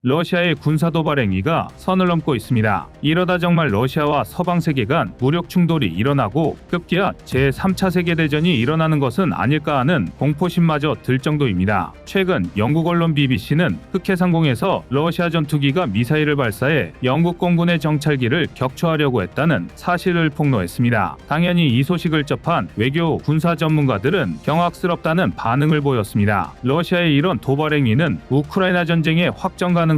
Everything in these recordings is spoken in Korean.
러시아의 군사 도발 행위가 선을 넘고 있습니다. 이러다 정말 러시아와 서방 세계 간 무력 충돌이 일어나고 급기야 제3차 세계대전이 일어나는 것은 아닐까 하는 공포심마저 들 정도입니다. 최근 영국 언론 BBC는 흑해상공에서 러시아 전투기가 미사일을 발사해 영국 공군의 정찰기를 격추하려고 했다는 사실을 폭로했습니다. 당연히 이 소식을 접한 외교 군사 전문가들은 경악스럽다는 반응을 보였습니다. 러시아의 이런 도발 행위는 우크라이나 전쟁의 확정 가능성이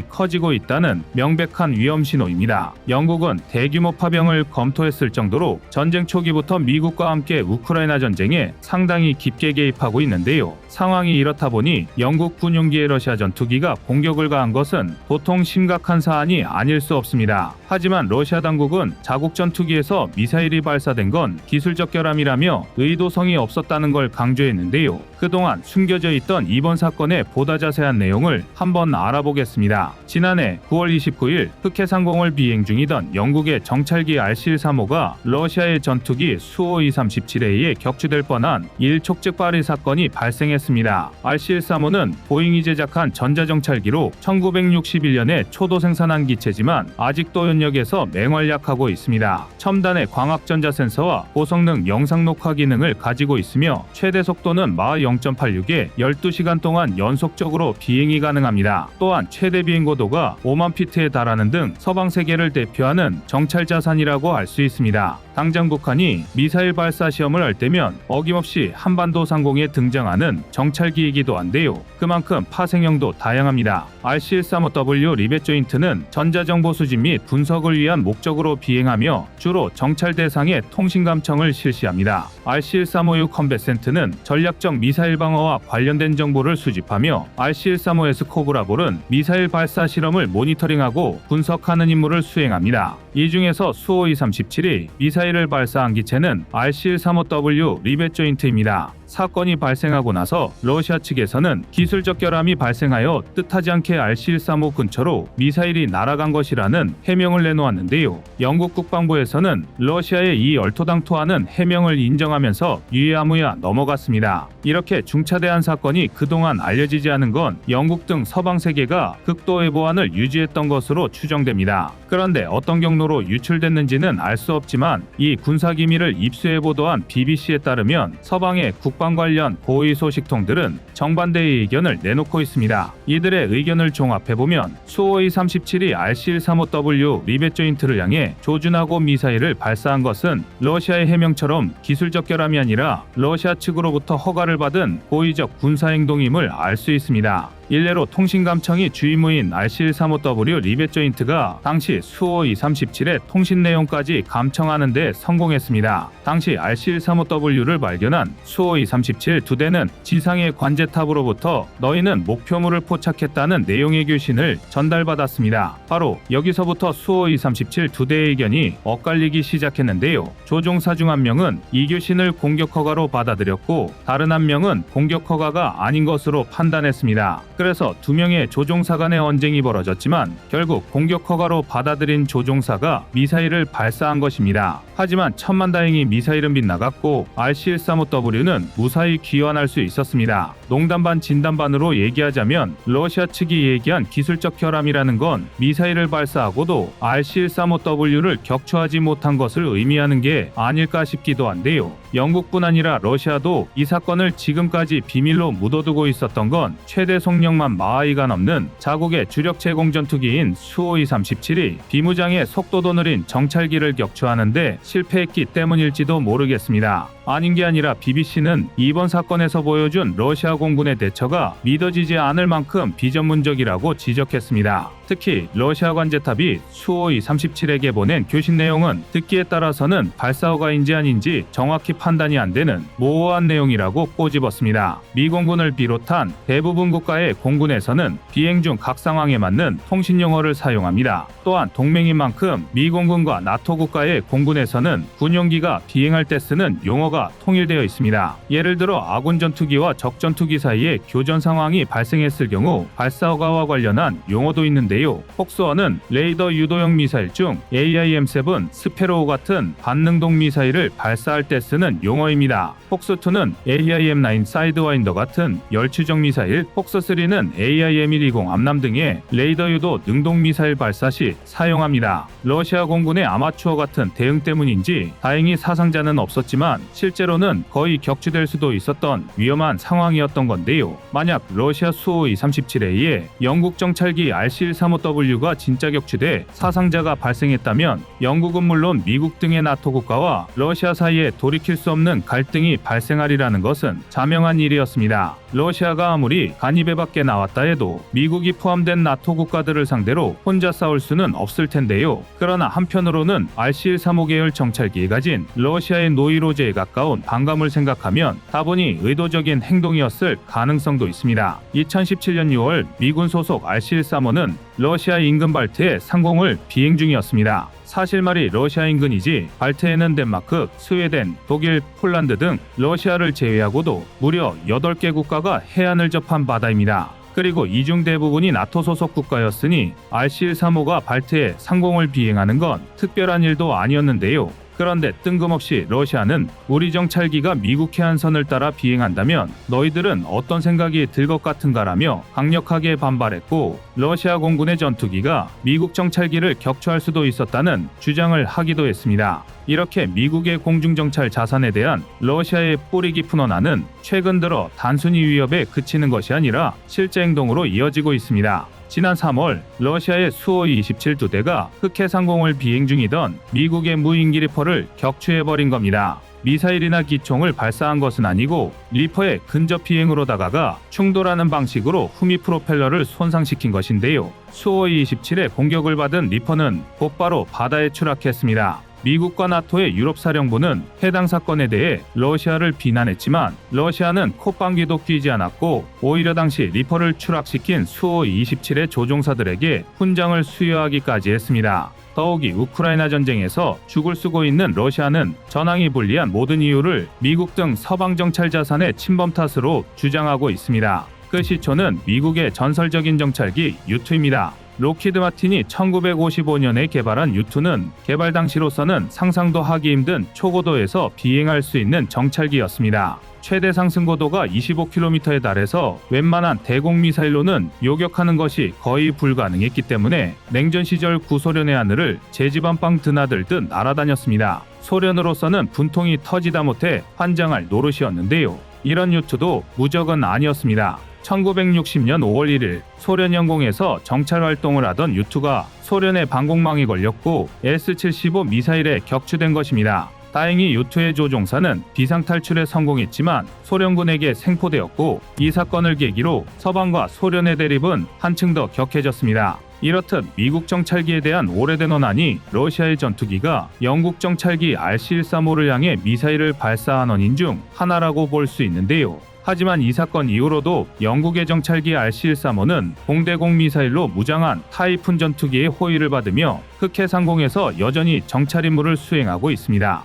커지고 있다는 명백한 위험 신호입니다. 영국은 대규모 파병을 검토했을 정도로 전쟁 초기부터 미국과 함께 우크라이나 전쟁에 상당히 깊게 개입하고 있는데요. 상황이 이렇다 보니 영국 군용기의 러시아 전투기가 공격을 가한 것은 보통 심각한 사안이 아닐 수 없습니다. 하지만 러시아 당국은 자국 전투기에서 미사일이 발사된 건 기술적 결함이라며 의도성이 없었다는 걸 강조했는데요. 그동안 숨겨져 있던 이번 사건의 보다 자세한 내용을 한번 알아보겠습니다. 지난해 9월 29일 흑해상공을 비행 중이던 영국의 정찰기 RC-135가 러시아의 전투기 수호이 37에 의해 격추될 뻔한 일촉즉 발휘 사건이 발생했습니다. RC-135는 보잉이 제작한 전자정찰기로 1961년에 초도 생산한 기체지만 아직도 현역에서 맹활약하고 있습니다. 첨단의 광학전자 센서와 고성능 영상 녹화 기능을 가지고 있으며 최대 속도는 마하 0.86에 12시간 동안 연속적으로 비행이 가능합니다. 또한 최대 비행고도가 5만 피트에 달하는 등 서방 세계를 대표하는 정찰 자산이라고 할 수 있습니다. 당장 북한이 미사일 발사 시험을 할 때면 어김없이 한반도 상공에 등장하는 정찰기이기도 한데요. 그만큼 파생형도 다양합니다. RC-135W 리벳 조인트는 전자정보 수집 및 분석을 위한 목적으로 비행하며 주로 정찰 대상의 통신 감청을 실시합니다. RC-135U 컴뱃센트는 전략적 미사일 방어와 관련된 정보를 수집하며 RC-135S 코브라볼은 미사일 발사 실험을 모니터링하고 분석하는 임무를 수행합니다. 이 중에서 수호이 37이 미사일을 발사한 기체는 RC-135W 리벳 조인트입니다. 사건이 발생하고 나서 러시아 측에서는 기술적 결함이 발생하여 뜻하지 않게 RC-135 근처로 미사일이 날아간 것이라는 해명을 내놓았는데요. 영국 국방부에서는 러시아의 이 얼토당토하는 해명을 인정하면서 유야무야 넘어갔습니다. 이렇게 중차대한 사건이 그동안 알려지지 않은 건 영국 등 서방 세계가 극도의 보안을 유지했던 것으로 추정됩니다. 그런데 어떤 경로로 유출됐는지는 알 수 없지만 이 군사기밀을 입수해 보도한 BBC에 따르면 서방의 국방 관련 고위 소식통들은 정반대의 의견을 내놓고 있습니다. 이들의 의견을 종합해보면 수호이 37이 RC-135W 리벳 조인트를 향해 조준하고 미사일을 발사한 것은 러시아의 해명처럼 기술적 결함이 아니라 러시아 측으로부터 허가를 받은 고의적 군사행동임을 알 수 있습니다. 일례로 통신감청이 주임무인 RC-135W 리벳 조인트가 당시 수호이 37의 통신 내용까지 감청하는 데 성공했습니다. 당시 RC-135W를 발견한 수호이 37 두 대는 지상의 관제탑으로부터 너희는 목표물을 포착했다는 내용의 교신을 전달받았습니다. 바로 여기서부터 수호이 37 두 대의 의견이 엇갈리기 시작했는데요. 조종사 중 한 명은 이 교신을 공격 허가로 받아들였고 다른 한 명은 공격 허가가 아닌 것으로 판단했습니다. 그래서 두 명의 조종사 간의 언쟁이 벌어졌지만 결국 공격 허가로 받아들인 조종사가 미사일을 발사한 것입니다. 하지만 천만다행히 미사일은 빗나갔고 RC-135W는 무사히 귀환할 수 있었습니다. 농담 반 진담 반으로 얘기하자면 러시아 측이 얘기한 기술적 결함이라는 건 미사일을 발사하고도 RC-135W를 격추하지 못한 것을 의미하는 게 아닐까 싶기도 한데요. 영국뿐 아니라 러시아도 이 사건을 지금까지 비밀로 묻어두고 있었던 건 최대 속력만 마하이가 넘는 자국의 주력 제공 전투기인 수호이 37이 비무장의 속도도 느린 정찰기를 격추하는데 실패했기 때문일지도 모르겠습니다. 아닌 게 아니라 BBC는 이번 사건에서 보여준 러시아 공군의 대처가 믿어지지 않을 만큼 비전문적이라고 지적했습니다. 특히 러시아 관제탑이 수호이 37에게 보낸 교신 내용은 듣기에 따라서는 발사 허가인지 아닌지 정확히 판단이 안 되는 모호한 내용이라고 꼬집었습니다. 미 공군을 비롯한 대부분 국가의 공군에서는 비행 중 각 상황에 맞는 통신 용어를 사용합니다. 또한 동맹인 만큼 미 공군과 나토 국가의 공군에서는 군용기가 비행할 때 쓰는 용어가 통일되어 있습니다. 예를 들어 아군 전투기와 적 전투기 사이에 교전 상황이 발생했을 경우 발사 허가와 관련한 용어도 있는데 있는데요. 폭스원은 레이더 유도형 미사일 중 AIM-7 스페로우 같은 반능동 미사일을 발사할 때 쓰는 용어입니다. 폭스2는 AIM-9 사이드와인더 같은 열추적 미사일, 폭스3는 AIM-120 암람 등의 레이더 유도 능동 미사일 발사 시 사용합니다. 러시아 공군의 아마추어 같은 대응 때문인지 다행히 사상자는 없었지만 실제로는 거의 격추될 수도 있었던 위험한 상황이었던 건데요. 만약 러시아 수호이 37A에 영국 정찰기 RC-135W가 진짜 격추돼 사상자가 발생했다면 영국은 물론 미국 등의 나토 국가와 러시아 사이에 돌이킬 수 없는 갈등이 발생하리라는 것은 자명한 일이었습니다. 러시아가 아무리 간입에 밖에 나왔다 해도 미국이 포함된 나토 국가들을 상대로 혼자 싸울 수는 없을 텐데요. 그러나 한편으로는 RC-135 계열 정찰기에 가진 러시아의 노이로제에 가까운 반감을 생각하면 다분히 의도적인 행동이었을 가능성도 있습니다. 2017년 6월 미군 소속 RC-135는 러시아 인근 발트의 상공을 비행 중이었습니다. 사실 말이 러시아 인근이지 발트에는 덴마크, 스웨덴, 독일, 폴란드 등 러시아를 제외하고도 무려 8개 국가가 해안을 접한 바다입니다. 그리고 이 중 대부분이 나토 소속 국가였으니 RC-135가 발트에 상공을 비행하는 건 특별한 일도 아니었는데요. 그런데 뜬금없이 러시아는 우리 정찰기가 미국 해안선을 따라 비행한다면 너희들은 어떤 생각이 들 것 같은가라며 강력하게 반발했고 러시아 공군의 전투기가 미국 정찰기를 격추할 수도 있었다는 주장을 하기도 했습니다. 이렇게 미국의 공중정찰 자산에 대한 러시아의 뿌리 깊은 원한은 최근 들어 단순히 위협에 그치는 것이 아니라 실제 행동으로 이어지고 있습니다. 지난 3월 러시아의 수호이 27 두 대가 흑해 상공을 비행 중이던 미국의 무인기 리퍼를 격추해버린 겁니다. 미사일이나 기총을 발사한 것은 아니고 리퍼의 근접 비행으로 다가가 충돌하는 방식으로 후미 프로펠러를 손상시킨 것인데요. 수호이 27의 공격을 받은 리퍼는 곧바로 바다에 추락했습니다. 미국과 나토의 유럽사령부는 해당 사건에 대해 러시아를 비난했지만 러시아는 콧방귀도 뀌지 않았고 오히려 당시 리퍼를 추락시킨 수호이 27의 조종사들에게 훈장을 수여하기까지 했습니다. 더욱이 우크라이나 전쟁에서 죽을 쓰고 있는 러시아는 전황이 불리한 모든 이유를 미국 등 서방 정찰 자산의 침범 탓으로 주장하고 있습니다. 그 시초는 미국의 전설적인 정찰기 U2입니다. 록히드 마틴이 1955년에 개발한 U2는 개발 당시로서는 상상도 하기 힘든 초고도에서 비행할 수 있는 정찰기였습니다. 최대 상승 고도가 25km에 달해서 웬만한 대공 미사일로는 요격하는 것이 거의 불가능했기 때문에 냉전 시절 구소련의 하늘을 제지반빵 드나들듯 날아다녔습니다. 소련으로서는 분통이 터지다 못해 환장할 노릇이었는데요. 이런 U2도 무적은 아니었습니다. 1960년 5월 1일 소련 영공에서 정찰 활동을 하던 U2가 소련의 방공망이 걸렸고 S-75 미사일에 격추된 것입니다. 다행히 U2의 조종사는 비상탈출에 성공했지만 소련군에게 생포되었고 이 사건을 계기로 서방과 소련의 대립은 한층 더 격해졌습니다. 이렇듯 미국 정찰기에 대한 오래된 원한이 러시아의 전투기가 영국 정찰기 RC-135를 향해 미사일을 발사한 원인 중 하나라고 볼 수 있는데요. 하지만 이 사건 이후로도 영국의 정찰기 RC-135는 공대공 미사일로 무장한 타이푼 전투기의 호위를 받으며 흑해 상공에서 여전히 정찰 임무를 수행하고 있습니다.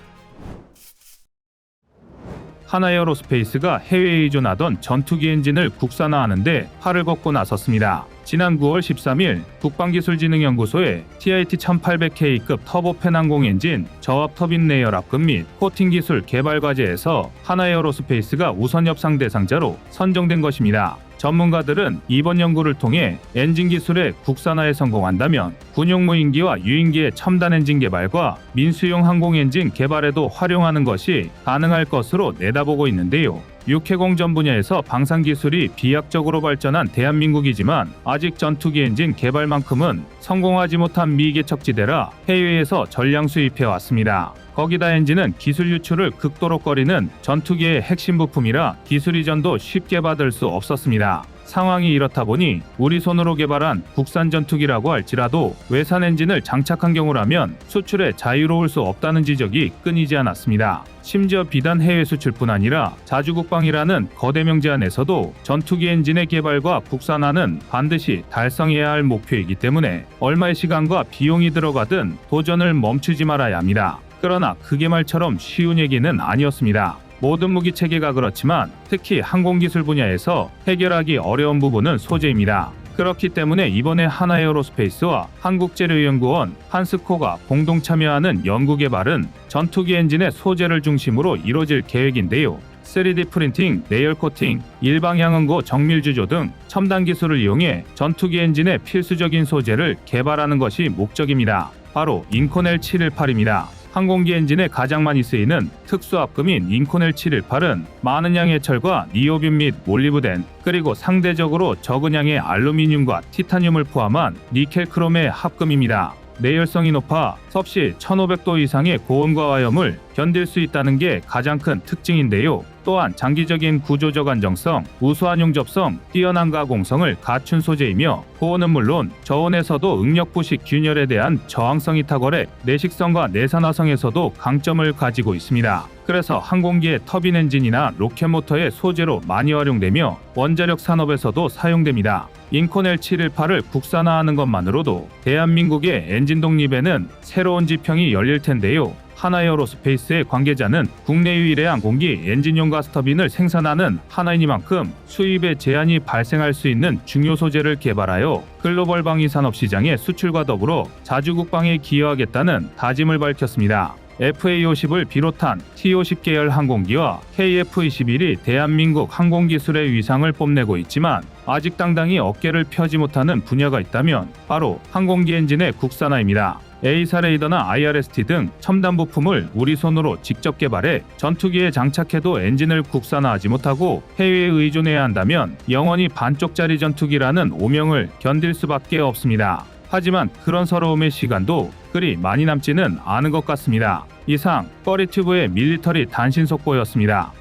하나에어로스페이스가 해외에 의존하던 전투기 엔진을 국산화하는 데 팔을 걷고 나섰습니다. 지난 9월 13일 국방기술진흥연구소에 TIT-1800K급 터보팬 항공 엔진, 저압 터빈 레이어 압급 및 코팅 기술 개발 과제에서 하나에어로스페이스가 우선 협상 대상자로 선정된 것입니다. 전문가들은 이번 연구를 통해 엔진 기술의 국산화에 성공한다면 군용 무인기와 유인기의 첨단 엔진 개발과 민수용 항공 엔진 개발에도 활용하는 것이 가능할 것으로 내다보고 있는데요. 육해공전 분야에서 방산 기술이 비약적으로 발전한 대한민국이지만 아직 전투기 엔진 개발만큼은 성공하지 못한 미개척지대라 해외에서 전량 수입해 왔습니다. 거기다 엔진은 기술 유출을 극도로 꺼리는 전투기의 핵심 부품이라 기술 이전도 쉽게 받을 수 없었습니다. 상황이 이렇다 보니 우리 손으로 개발한 국산 전투기라고 할지라도 외산 엔진을 장착한 경우라면 수출에 자유로울 수 없다는 지적이 끊이지 않았습니다. 심지어 비단 해외 수출뿐 아니라 자주국방이라는 거대 명제 안에서도 전투기 엔진의 개발과 국산화는 반드시 달성해야 할 목표이기 때문에 얼마의 시간과 비용이 들어가든 도전을 멈추지 말아야 합니다. 그러나 그게 말처럼 쉬운 얘기는 아니었습니다. 모든 무기 체계가 그렇지만 특히 항공기술 분야에서 해결하기 어려운 부분은 소재입니다. 그렇기 때문에 이번에 하나에어로스페이스와 한국재료연구원, 한스코가 공동 참여하는 연구 개발은 전투기 엔진의 소재를 중심으로 이뤄질 계획인데요. 3D 프린팅, 레이어 코팅, 일방향응고 정밀주조 등 첨단 기술을 이용해 전투기 엔진의 필수적인 소재를 개발하는 것이 목적입니다. 바로 인코넬 718입니다. 항공기 엔진에 가장 많이 쓰이는 특수합금인 인코넬 718은 많은 양의 철과 니오빔 및 몰리브덴, 그리고 상대적으로 적은 양의 알루미늄과 티타늄을 포함한 니켈 크롬의 합금입니다. 내열성이 높아 섭씨 1500도 이상의 고온과 화염을 견딜 수 있다는 게 가장 큰 특징인데요. 또한 장기적인 구조적 안정성, 우수한 용접성, 뛰어난 가공성을 갖춘 소재이며 고온은 물론 저온에서도 응력부식 균열에 대한 저항성이 탁월해 내식성과 내산화성에서도 강점을 가지고 있습니다. 그래서 항공기의 터빈 엔진이나 로켓 모터의 소재로 많이 활용되며 원자력 산업에서도 사용됩니다. 인코넬 718을 국산화하는 것만으로도 대한민국의 엔진 독립에는 새로운 지평이 열릴 텐데요. 하나에어로스페이스의 관계자는 국내 유일의 항공기 엔진용 가스터빈을 생산하는 하나이니만큼 수입에 제한이 발생할 수 있는 중요 소재를 개발하여 글로벌 방위 산업 시장의 수출과 더불어 자주 국방에 기여하겠다는 다짐을 밝혔습니다. FA-50을 비롯한 T-50 계열 항공기와 KF-21이 대한민국 항공기술의 위상을 뽐내고 있지만 아직 당당히 어깨를 펴지 못하는 분야가 있다면 바로 항공기 엔진의 국산화입니다. A사 레이더나 IRST 등 첨단 부품을 우리 손으로 직접 개발해 전투기에 장착해도 엔진을 국산화하지 못하고 해외에 의존해야 한다면 영원히 반쪽짜리 전투기라는 오명을 견딜 수밖에 없습니다. 하지만 그런 서러움의 시간도 그리 많이 남지는 않은 것 같습니다. 이상 꺼리튜브의 밀리터리 단신 속보였습니다.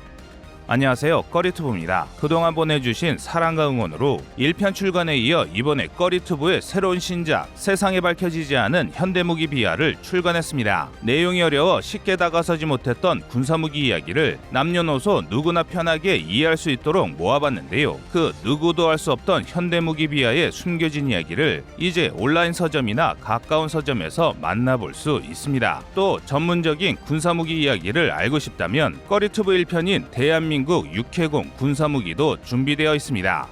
안녕하세요, 꺼리튜브입니다. 그동안 보내주신 사랑과 응원으로 1편 출간에 이어 이번에 꺼리튜브의 새로운 신작 세상에 밝혀지지 않은 현대무기 비하를 출간했습니다. 내용이 어려워 쉽게 다가서지 못했던 군사무기 이야기를 남녀노소 누구나 편하게 이해할 수 있도록 모아봤는데요. 그 누구도 알 수 없던 현대무기 비하의 숨겨진 이야기를 이제 온라인 서점이나 가까운 서점에서 만나볼 수 있습니다. 또 전문적인 군사무기 이야기를 알고 싶다면 꺼리튜브 1편인 대한민국 6회공 군사무기도 준비되어 있습니다.